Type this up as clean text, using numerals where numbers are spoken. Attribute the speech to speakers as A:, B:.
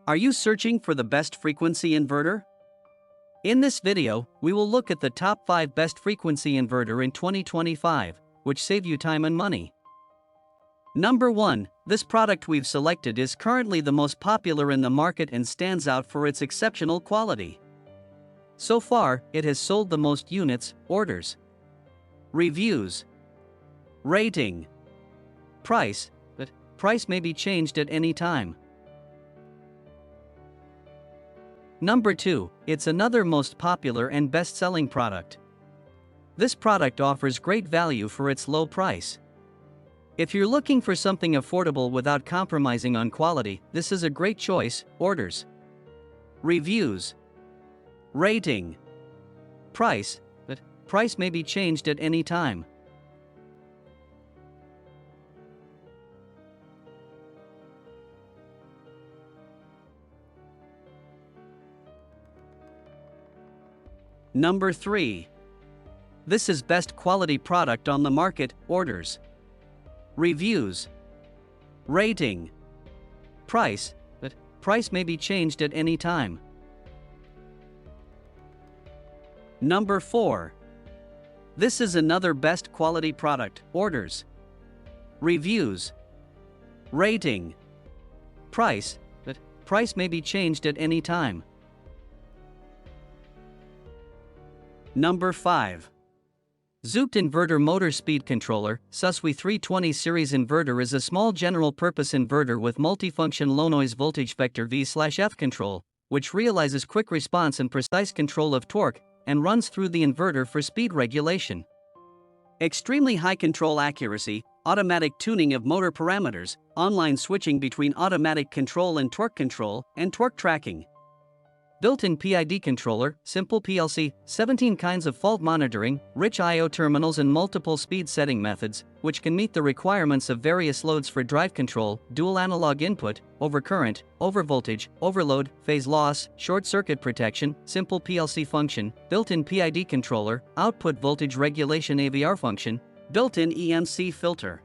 A: Are you searching for the best frequency inverter? In this video, we will look at the top 5 best frequency inverter in 2025, which save you time and money. Number 1, this product we've selected is currently the most popular in the market and stands out for its exceptional quality. So far, it has sold the most units, orders, reviews, rating, price, but price may be changed at any time. Number 2, it's another most popular and best-selling product. This product offers great value for its low price. If you're looking for something affordable without compromising on quality, this is a great choice. Orders, reviews, rating, price, but price may be changed at any time. Number 3. This is best quality product on the market. Orders, reviews, rating, price, but price may be changed at any time. Number 4. This is another best quality product. Orders, reviews, rating, price, but price may be changed at any time. Number 5. ZUKED Inverter Motor Speed Controller. ZUKED 320 series inverter is a small general-purpose inverter with multifunction low-noise voltage vector V/F control, which realizes quick response and precise control of torque, and runs through the inverter for speed regulation. Extremely high control accuracy, automatic tuning of motor parameters, online switching between automatic control and torque tracking. Built-in PID controller, simple PLC, 17 kinds of fault monitoring, rich I/O terminals and multiple speed setting methods, which can meet the requirements of various loads for drive control, dual analog input, overcurrent, overvoltage, overload, phase loss, short circuit protection, simple PLC function, built-in PID controller, output voltage regulation AVR function, built-in EMC filter.